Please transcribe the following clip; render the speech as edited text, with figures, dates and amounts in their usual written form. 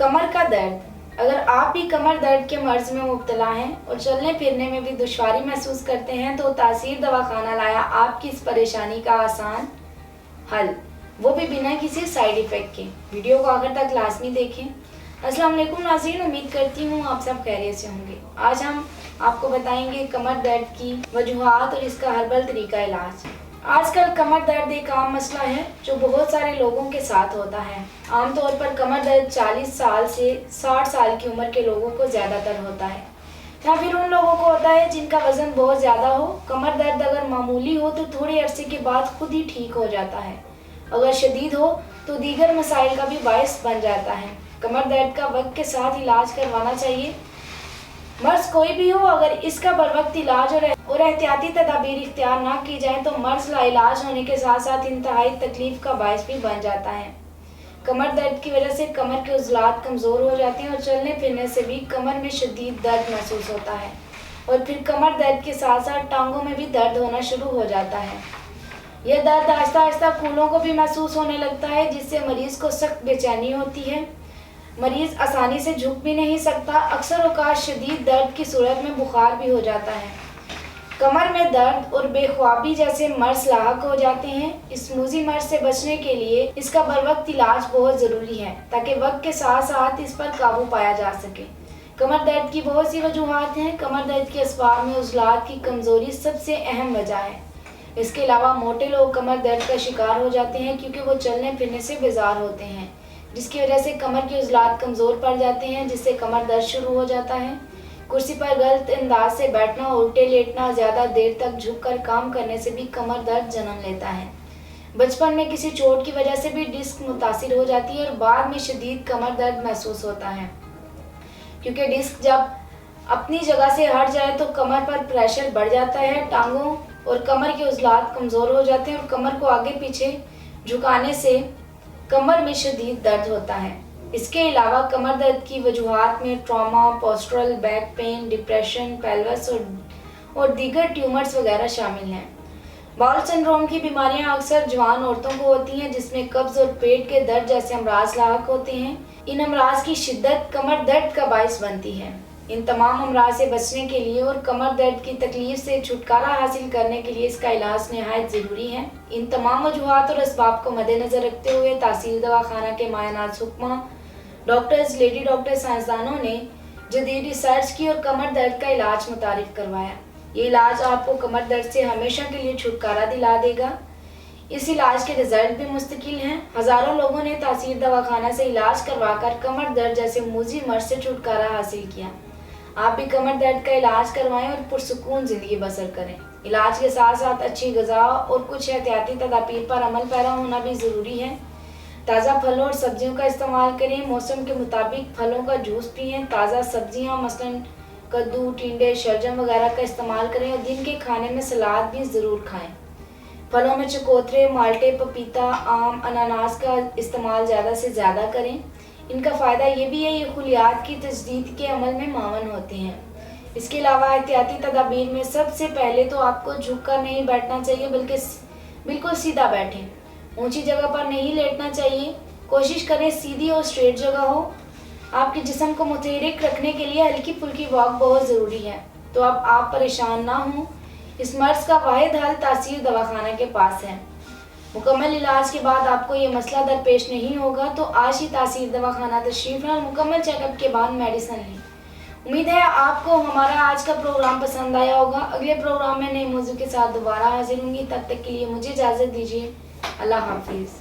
कमर का दर्द। अगर आप भी कमर दर्द के मर्ज में मुब्तला हैं और चलने फिरने में भी दुश्वारी महसूस करते हैं तो तासीर दवाखाना लाया आपकी इस परेशानी का आसान हल, वो भी बिना किसी साइड इफ़ेक्ट के। वीडियो को आखिर तक लाजमी देखें। अस्सलाम वालेकुम नाज़रीन, उम्मीद करती हूँ आप सब खैरियत से होंगे। आज हम आपको बताएंगे कमर दर्द की वजूहात और इसका हर्बल तरीका इलाज। आजकल कमर दर्द एक आम मसला है जो बहुत सारे लोगों के साथ होता है। आमतौर पर कमर दर्द 40 साल से 60 साल की उम्र के लोगों को ज़्यादातर होता है या फिर उन लोगों को होता है जिनका वज़न बहुत ज़्यादा हो। कमर दर्द अगर मामूली हो तो थोड़े अरसे के बाद खुद ही ठीक हो जाता है, अगर शदीद हो तो दीगर मसाइल का भी बायस बन जाता है। कमर दर्द का वक्त के साथ इलाज करवाना चाहिए। मर्ज कोई भी हो, अगर इसका बरवक्त इलाज और एहतियाती तदाबीर इख्तियार ना की जाए तो मर्ज लाइलाज होने के साथ साथ इंतहाई तकलीफ का बायस भी बन जाता है। कमर दर्द की वजह से कमर के उज़लात कमज़ोर हो जाते हैं और चलने फिरने से भी कमर में शदीद दर्द महसूस होता है और फिर कमर दर्द के साथ साथ टांगों में भी दर्द होना शुरू हो जाता है। यह दर्द आहिस्ता आहिस्ता फूलों को भी महसूस होने लगता है जिससे मरीज़ को सख्त बेचैनी होती है। मरीज़ आसानी से झुक भी नहीं सकता। अक्सर औक़ात शदीद दर्द की सूरत में बुखार भी हो जाता है। कमर में दर्द और बेख्वाबी जैसे मर्ज लाहक हो जाते हैं। इस मूजी मर्ज से बचने के लिए इसका बरवक्त इलाज बहुत ज़रूरी है ताकि वक्त के साथ साथ इस पर काबू पाया जा सके। कमर दर्द की बहुत सी वजूहात हैं। कमर दर्द के असबाब में उज़लात की कमज़ोरी सबसे अहम वजह है। इसके अलावा मोटे लोग कमर दर्द का शिकार हो जाते हैं क्योंकि वो चलने फिरने से बेजार होते हैं, जिसकी वजह से कमर के उज़लात कमज़ोर पड़ जाते हैं जिससे कमर दर्द शुरू हो जाता है। कुर्सी पर गलत अंदाज से बैठना, उल्टे लेटना, ज़्यादा देर तक झुककर काम करने से भी कमर दर्द जन्म लेता है। बचपन में किसी चोट की वजह से भी डिस्क मुतासिर हो जाती है और बाद में शदीद कमर दर्द महसूस होता है, क्योंकि डिस्क जब अपनी जगह से हट जाए तो कमर पर प्रेशर बढ़ जाता है। टांगों और कमर के उज़लात कमज़ोर हो जाते हैं और कमर को आगे पीछे झुकाने से कमर में शदीद दर्द होता है। इसके अलावा कमर दर्द की वजूहात में trauma, postural, back pain, depression, pelvis और दीगर ट्यूमर्स वगैरह शामिल हैं। बाउल सिंड्रोम की बीमारियां अक्सर जवान औरतों को होती हैं जिसमें कब्ज़ और पेट के दर्द जैसे अमराज लाहक होते हैं। इन अमराज की शिद्दत कमर दर्द का बायस बनती है। इन तमाम अमराज से बचने के लिए और कमर दर्द की तकलीफ से छुटकारा हासिल करने के लिए इसका इलाज नहायत ज़रूरी है। इन तमाम वजूहात और असबाब को मद्देनज़र रखते हुए तासीर दवाखाना के मायनाज हुक्मा, डॉक्टर्स, लेडी डॉक्टर, साइंसदानों ने जदीद रिसर्च की और कमर दर्द का इलाज मुतारिफ करवाया। ये इलाज आपको कमर दर्द से हमेशा के लिए छुटकारा दिला देगा। इस इलाज के रिजल्ट भी मुस्तकिल हैं। हज़ारों लोगों ने तासीर दवाखाना से इलाज करवाकर कमर दर्द जैसे मूजी मर्ज से छुटकारा हासिल किया। आप भी कमर दर्द का इलाज करवाएं और पुरसुकून ज़िंदगी बसर करें। इलाज के साथ साथ अच्छी ग़िज़ा और कुछ एहतियाती तदाबीर पर अमल पैरा होना भी ज़रूरी है। ताज़ा फलों और सब्जियों का इस्तेमाल करें। मौसम के मुताबिक फलों का जूस पिएं। ताज़ा सब्जियां मसलन कद्दू, टिंडे, शलजम वगैरह का इस्तेमाल करें और दिन के खाने में सलाद भी ज़रूर खाएं। फलों में चकोतरे, माल्टे, पपीता, आम, अनानास का इस्तेमाल ज़्यादा से ज़्यादा करें। इनका फ़ायदा ये भी है, ये खुलियात की तजदीद के अमल में मावन होते हैं। इसके अलावा एहतियाती तदाबीर में सबसे पहले तो आपको झुक कर नहीं बैठना चाहिए बल्कि बिल्कुल सीधा बैठें। ऊंची जगह पर नहीं लेटना चाहिए। कोशिश करें सीधी और स्ट्रेट जगह हो। आपके जिस्म को मुतहरिक रखने के लिए हल्की फुल्की वॉक बहुत ज़रूरी है। तो अब आप परेशान ना हों। इस मर्ज का वाहिद हल तासीर दवाखाना के पास है। मुकम्मल इलाज के बाद आपको ये मसला दरपेश नहीं होगा। तो आज ही तासीर दवाखाना तशरीफ़ लाएं और मुकम्मल चेकअप के बाद मेडिसिन लें। उम्मीद है आपको हमारा आज का प्रोग्राम पसंद आया होगा। अगले प्रोग्राम में नए मौजू के साथ दोबारा हाजिर होंगी। तब तक के लिए मुझे इजाज़त दीजिए। अल्लाह हाफिज़।